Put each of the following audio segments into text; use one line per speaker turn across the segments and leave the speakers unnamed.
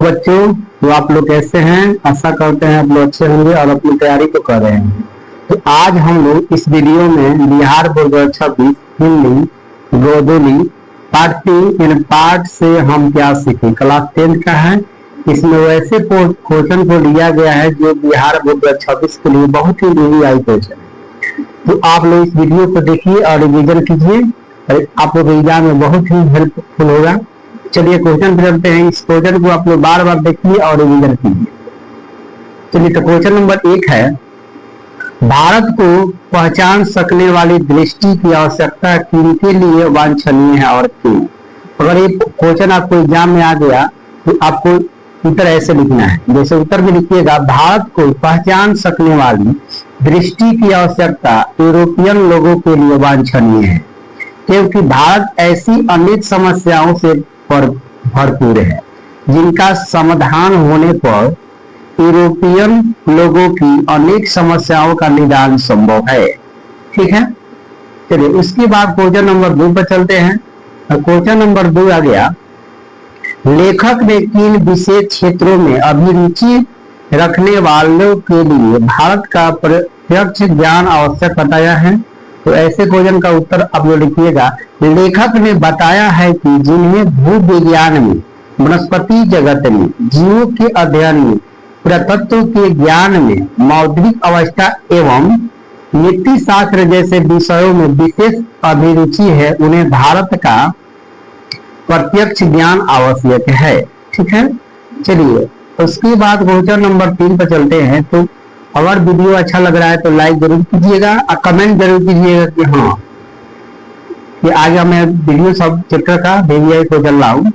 बच्चों, तो आप लोग कैसे हैं? आशा करते हैं आप लोग अच्छे होंगे और अपनी तैयारी तो कर रहे हैं। तो आज हम लोग इस वीडियो में बिहार बोर्ड 2026 हिंदी गोदोली पार्ट 3 यानी पार्ट से हम क्या सीखे, क्लास 10 का है। इसमें वैसे क्वेश्चन को लिया गया है जो बिहार बोर्ड 2026 के लिए बहुत ही इजी आई क्वेश्चन है। तो आप लोग इस वीडियो को देखिए और रिवीजन कीजिए, आप लोग एग्जाम में बहुत ही हेल्पफुल होगा। चलिए क्वेश्चन पे चलते हैं। इस क्वेश्चन को आप लोग बार बार देखिए और रिवीजन कीजिए। चलिए, तो क्वेश्चन नंबर 1 है, भारत को पहचान सकने वाली दृष्टि की आवश्यकता किनके लिए वांछनीय है और क्यों? अगर ये क्वेश्चन आपको एग्जाम में आ गया तो आपको उत्तर ऐसे लिखना है। जैसे उत्तर में लिखिएगा, भारत को पहचान सकने वाली दृष्टि की आवश्यकता यूरोपियन लोगों के लिए वांछनीय है, क्योंकि भारत ऐसी अनेक समस्याओं से भरपूर है जिनका समाधान होने पर यूरोपियन लोगों की अनेक समस्याओं का निदान संभव है। ठीक है, चलिए उसके बाद क्वेश्चन नंबर 2 पर चलते हैं। क्वेश्चन नंबर 2 आ गया, लेखक ने किन विशेष क्षेत्रों में अभिरुचि रखने वालों के लिए भारत का प्रत्यक्ष ज्ञान आवश्यक बताया है? तो ऐसे क्वेश्चन का उत्तर आप लोग लिखिएगा, लेखक ने बताया है कि जिन्हें भूविज्ञान में, वनस्पति जगत में, जीवों के अध्ययन में, पुरातत्व के ज्ञान में, मौद्रिक अवस्था एवं नीति शास्त्र जैसे विषयों में विशेष अभिरुचि है, उन्हें भारत का प्रत्यक्ष ज्ञान आवश्यक है। ठीक है, चलिए उसके बाद क्वेश्चन नंबर 3 पर चलते हैं। तो अगर वीडियो अच्छा लग रहा है तो लाइक जरूर कीजिएगा और कमेंट जरूर कीजिएगा कि हाँ कि आगे मैं वीडियो सब चैप्टर का वीडियो को चल रहा हूँ।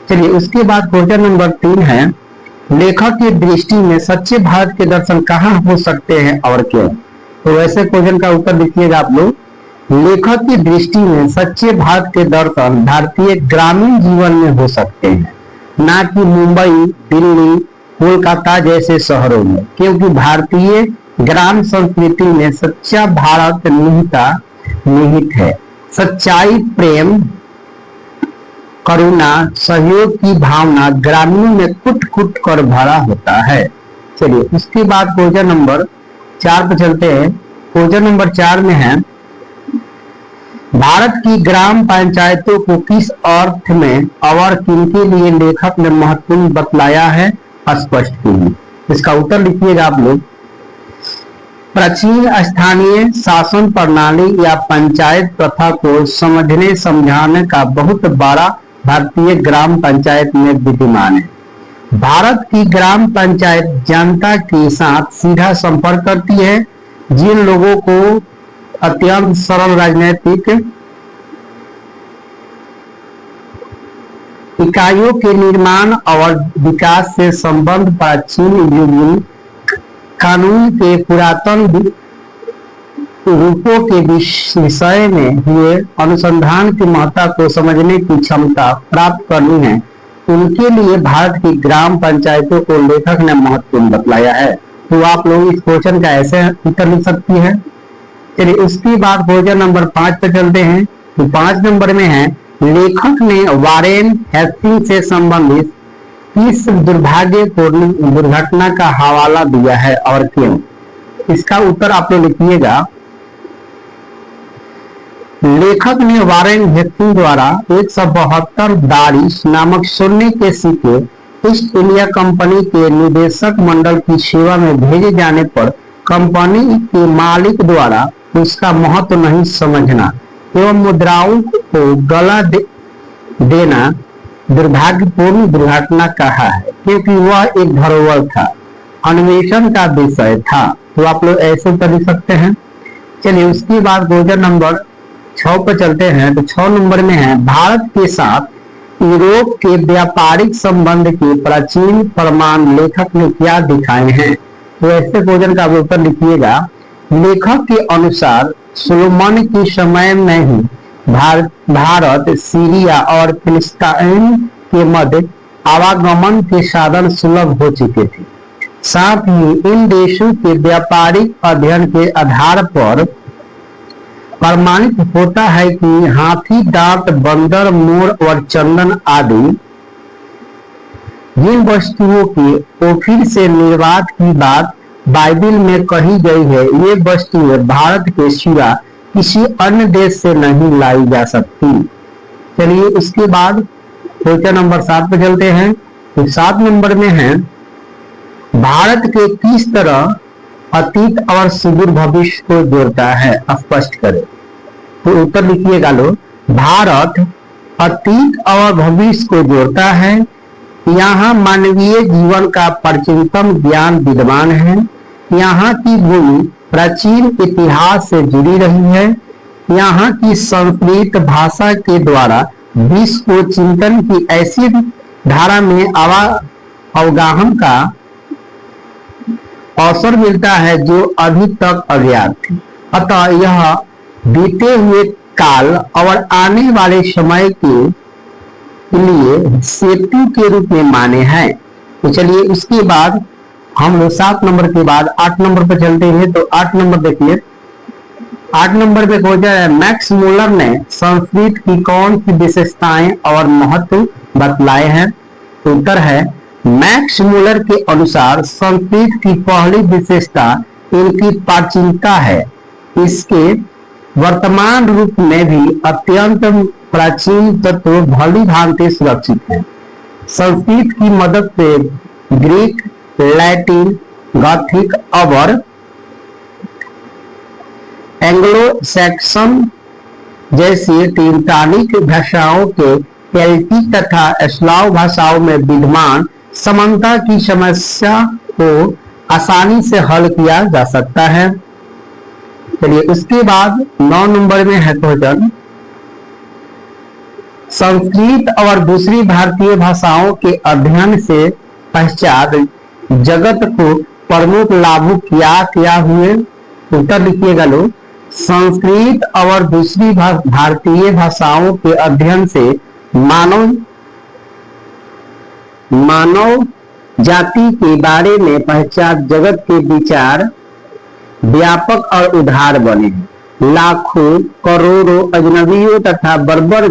चलिए उसके बाद क्वेश्चन नंबर 3 है, लेखक की दृष्टि में सच्चे भारत के दर्शन कहाँ हो सकते हैं और क्यों? तो वैसे क्वेश्चन का उत्तर लिखिएगा आप लोग, लेखक की दृष्टि में सच्चे भारत के दर्शन भारतीय ग्रामीण जीवन में हो सकते हैं, ना कि मुंबई, दिल्ली, कोलकाता जैसे शहरों में, क्योंकि भारतीय ग्राम संस्कृति में सच्चा भारत निहित है। सच्चाई, प्रेम, करुणा, सहयोग की भावना ग्रामीणों में कुट कुट कर भरा होता है। चलिए उसके बाद क्वेश्चन नंबर 4 पर चलते हैं। क्वेश्चन नंबर 4 में है, भारत की ग्राम पंचायतों को किस अर्थ में और किनके लिए लेखक ने महत्वपूर्ण बतलाया है, स्पष्ट कीजिए। इसका उत्तर लिखिएगा आप लोग, प्राचीन स्थानीय शासन प्रणाली या पंचायत प्रथा को समझने समझाने का बहुत बड़ा भारतीय ग्राम पंचायत में विद्यमान है। भारत की ग्राम पंचायत जनता के साथ सीधा संपर्क करती है, जिन लोगों को अत्यंत सरल राजनीतिक इकाइयों के निर्माण और विकास से संबंध प्राचीन युग कानून के पुरातन रूपों के विषय में हुए अनुसंधान की महत्ता को समझने की क्षमता प्राप्त करनी है, उनके लिए भारत की ग्राम पंचायतों को लेखक ने महत्वपूर्ण बतलाया है। तो आप लोग इस क्वेश्चन का ऐसे उत्तर लिख सकती है। चलिए उसके बाद क्वेश्चन नंबर 5 पे चलते हैं। तो 5 नंबर में है, लेखक ने वारेन हेस्टिंग से संबंधित किस दुर्भाग्यपूर्ण दुर्घटना का हवाला दिया है और क्यों? इसका उत्तर आप लोग लिखिएगा, लेखक ने वारेन हेस्टिंग द्वारा 172 दारिश नामक सोने के सिक्के ईस्ट इंडिया कंपनी के निदेशक मंडल की सेवा में भेजे जाने पर कंपनी के मालिक द्वारा उसका महत्व नहीं समझना एवं मुद्राओं को गला देना दुर्भाग्यपूर्ण दुर्घटना कहा है, क्योंकि वह एक धरोहर था, अन्वेषण का विषय था। तो आप लोग ऐसे उत्तर लिख सकते हैं। चलिए उसके बाद क्वेश्चन नंबर 6 पर चलते हैं। तो 6 नंबर में है, भारत के साथ यूरोप के व्यापारिक संबंध के प्राचीन प्रमाण लेखक ने क्या दिखाए हैं? तो ऐसे क्वेश्चन का उत्तर लिखिएगा, लेखक के अनुसार सुलेमान के समय में ही भारत, सीरिया और फिलिस्तीन के मध्य आवागमन के साधन सुलभ हो चुके थे। साथ ही इन देशों के व्यापारिक अध्ययन के आधार पर प्रमाणित होता है कि हाथी दांत, बंदर, मोर और चंदन आदि जिन वस्तुओं की ओफिर से निर्यात की बात बाइबिल में कही गई है, ये वस्तुएं भारत के सिवा किसी अन्य देश से नहीं लाई जा सकती। चलिए उसके बाद क्वेश्चन नंबर 7 पे चलते हैं। तो 7 नंबर में है, भारत के किस तरह अतीत और सुदूर भविष्य को जोड़ता है, स्पष्ट करें। तो उत्तर लिखिएगा लो, भारत अतीत और भविष्य को जोड़ता है। यहाँ मानवीय जीवन का प्राचीनतम ज्ञान विद्यमान है। यहाँ की भूमि प्राचीन इतिहास से जुड़ी रही है। यहाँ की संस्कृत भाषा के द्वारा विश्व को चिंतन की ऐसी धारा में अवगाहन का अवसर मिलता है जो अभी तक अज्ञात थी। अतः यह बीते हुए काल और आने वाले समय के लिए सेतु के रूप में माने हैं। तो चलिए उसके बाद हम लोग 7 नंबर के बाद 8 नंबर पर चलते हैं। तो 8 नंबर देखिए, 8 नंबर पे क्वेश्चन है, मैक्स मुलर ने संस्कृत की कौन सी विशेषताएं और महत्व बतलाए हैं। तो उत्तर है, मैक्स मुलर के अनुसार संस्कृत की पहली विशेषता इनकी प्राचीनता है। इसके वर्तमान रूप में भी अत्यंत प्राचीन तत्व भली भांति सुरक्षित है। संस्कृत की मदद से ग्रीक, लैटिन, गॉथिक और एंग्लो सैक्सन जैसी तीर्थानिक भाषाओं के केल्टिक तथा स्लाव भाषाओं में विद्यमान समानता की समस्या को आसानी से हल किया जा सकता है। चलिए उसके बाद 9 नंबर में है क्वेश्चन, संस्कृत और दूसरी भारतीय भाषाओं के अध्ययन से पश्चात जगत को प्रमुख लाभ क्या हुए। उत्तर लिखिएगा लो, संस्कृत और दूसरी भारतीय भाषाओं के अध्ययन से मानव जाति के बारे में पश्चात जगत के विचार व्यापक और उदार बने। लाखों करोड़ों अजनबियों तथा बर्बर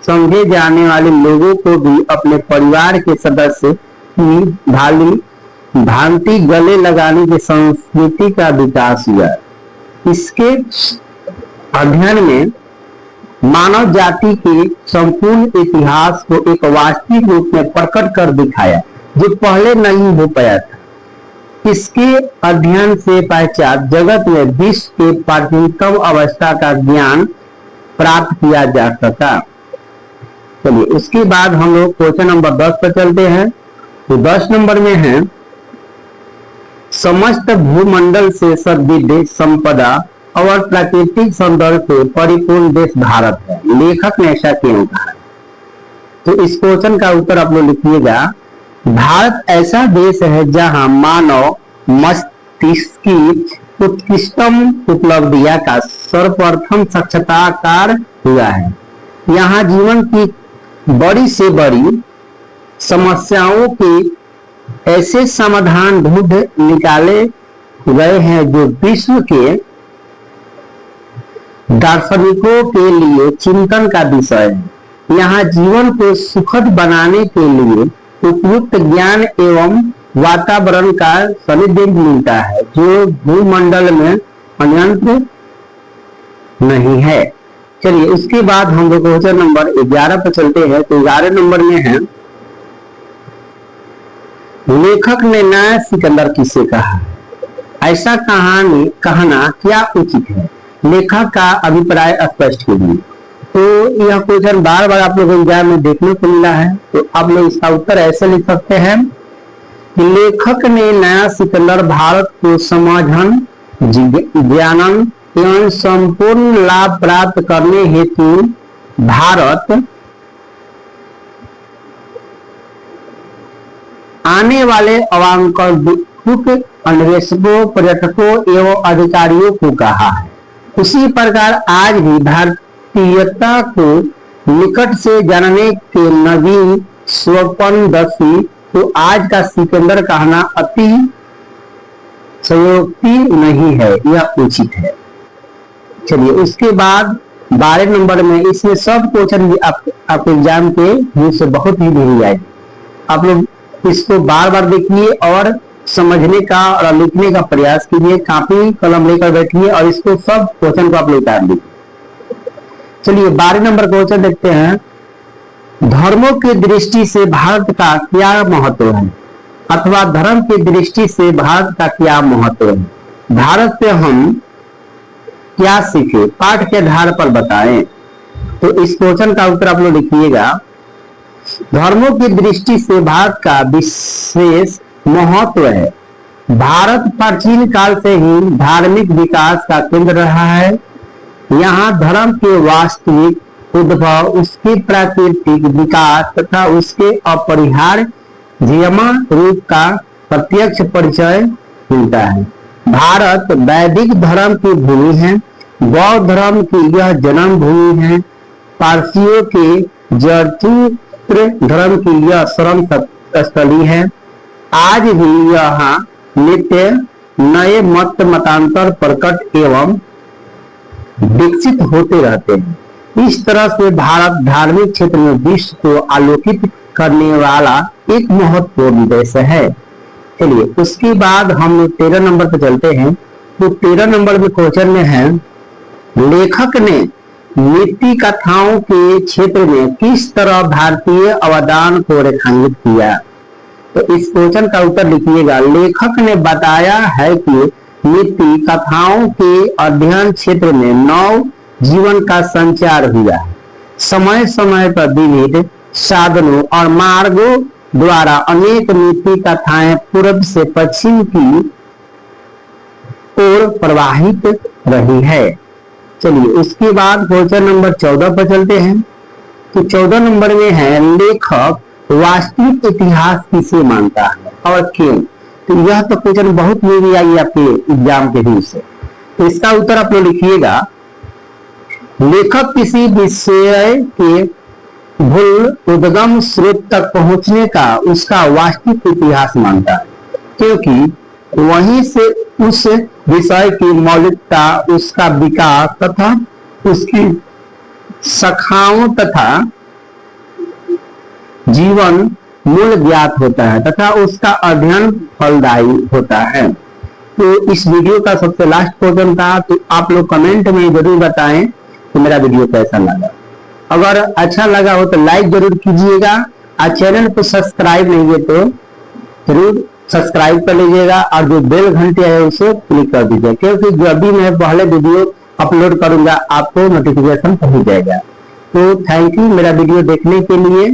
समझे जाने वाले लोगों को भी अपने परिवार के सदस्य की भांति गले लगाने की संस्कृति का विकास हुआ। इसके अध्ययन में मानव जाति के संपूर्ण इतिहास को एक वास्तविक रूप में प्रकट कर दिखाया जो पहले नहीं हो पाया था। इसके अध्ययन से पश्चात जगत में विश्व के प्राचीनतम अवस्था का ज्ञान प्राप्त किया जा सका। चलिए उसके बाद हम लोग क्वेश्चन नंबर 10 पर चलते हैं। तो 10 नंबर में है, समस्त भूमंडल से समृद्ध संपदा और प्राकृतिक सौंदर्य से परिपूर्ण देश भारत है। लेखक ने ऐसा क्यों कहा। तो इस क्वेश्चन का उत्तर आप लोग लिखिएगा, भारत ऐसा देश है जहां मानव मस्तिष्क की उत्कृष्टम उपलब्धियां का सर्वप्रथम साक्षात्कार हुआ है। यहाँ जीवन की बड़ी से बड़ी समस्याओं के ऐसे समाधान ढूंढ निकाले गए हैं जो विश्व के दार्शनिकों के लिए चिंतन का विषय है। यहाँ जीवन को सुखद बनाने के लिए उपयुक्त ज्ञान एवं वातावरण का सानिध्य मिलता है जो भूमंडल में अन्यत्र नहीं है। चलिए उसके बाद हम लोग क्वेश्चन नंबर 11 पर चलते हैं। तो 11 नंबर में है, लेखक ने नया सिकंदर किसे कहा। ऐसा कहना क्या उचित है, लेखक का अभिप्राय स्पष्ट कीजिए। तो यह क्वेश्चन बार बार आप लोग एग्जाम में देखने को मिला है। तो आप लोग इसका उत्तर ऐसे लिख सकते हैं कि लेखक ने नया सिकंदर भारत को समझन, ज्ञानन एवं संपूर्ण लाभ प्राप्त करने हेतु भारत आने वाले अवांतरिक अन्वेषकों, पर्यटकों एवं अधिकारियों को कहा है। उसी प्रकार आज भी भारतीयता को निकट से जानने के नवीन स्वप्नदर्शी तो आज का सिकंदर कहना अति संयोक्ति नहीं है, यह उचित है। चलिए उसके बाद 12 नंबर में, इसमें सब क्वेश्चन भी आप एग्जाम के मुंह से बहुत ही नहीं आए। आप लोग इसको बार बार देखिए और समझने का और लिखने का प्रयास कीजिए। कॉपी कलम लेकर बैठिए और इसको सब क्वेश्चन को आप लोग उतार लीजिए। चलिए 12 नंबर क्वेश्चन देखते हैं। धर्मों की दृष्टि से भारत का क्या महत्व है, अथवा धर्म की दृष्टि से भारत का क्या महत्व है, भारत से हम क्या सीखे, पाठ के आधार पर बताएं। तो इस क्वेश्चन का उत्तर आप लोग लिखिएगा। धर्मों की दृष्टि से भारत का विशेष महत्व है। भारत प्राचीन काल से ही धार्मिक विकास का केंद्र रहा है। यहाँ धर्म के वास्तविक उद्भव, उसके प्राकृतिक विकास तथा उसके अपरिहार्य जीवमान रूप का प्रत्यक्ष परिचय मिलता है। भारत वैदिक धर्म की भूमि है, बौद्ध धर्म की यह जन्म भूमि है, पारसियों के जरथुस्त्र धर्म की यह श्रम स्थली है। आज भी यहाँ नित्य नए मतांतर प्रकट एवं विकसित होते रहते हैं। इस तरह से भारत धार्मिक क्षेत्र में विश्व को आलोकित करने वाला एक महत्वपूर्ण देश है। चलिए उसके बाद हम 13 नंबर पर चलते हैं। तो 13 नंबर में क्वेश्चन में है, लेखक ने नीति कथाओं के क्षेत्र में किस तरह भारतीय अवदान को रेखांकित किया। तो इस क्वेश्चन का उत्तर लिखिएगा। लेखक ने बताया है कि नीति कथाओं के अध्ययन क्षेत्र में नव जीवन का संचार हुआ है। समय समय पर विविध साधनों और मार्गों द्वारा अनेक नीति कथाएं पूर्व से पश्चिम की ओर प्रवाहित रही है। चलिए उसके बाद क्वेश्चन नंबर 14 पर चलते हैं। तो 14 नंबर में है, लेखक वास्तविक इतिहास किसे मानता है और क्यों। तो यह तो क्वेश्चन बहुत भी आई आपके एग्जाम के दिन से। तो इसका उत्तर आप लोग लिखिएगा। लेखक किसी विषय के मूल उद्गम स्रोत तक पहुंचने का उसका वास्तविक इतिहास मानता है, क्योंकि वहीं से उस विषय की मौलिकता, उसका विकास तथा उसकी शाखाओं तथा जीवन मूल ज्ञात होता है तथा उसका अध्ययन फलदायी होता है। तो इस वीडियो का सबसे लास्ट क्वेश्चन था। तो आप लोग कमेंट में जरूर बताएं कि मेरा वीडियो कैसा लगा। अगर अच्छा लगा हो तो लाइक जरूर कीजिएगा और चैनल को सब्सक्राइब नहीं है तो जरूर सब्सक्राइब कर लीजिएगा और जो बेल घंटी है उसे क्लिक कर दीजिए, क्योंकि जब भी मैं पहले वीडियो अपलोड करूंगा आपको नोटिफिकेशन पहुंच जाएगा। तो थैंक यू मेरा वीडियो देखने के लिए।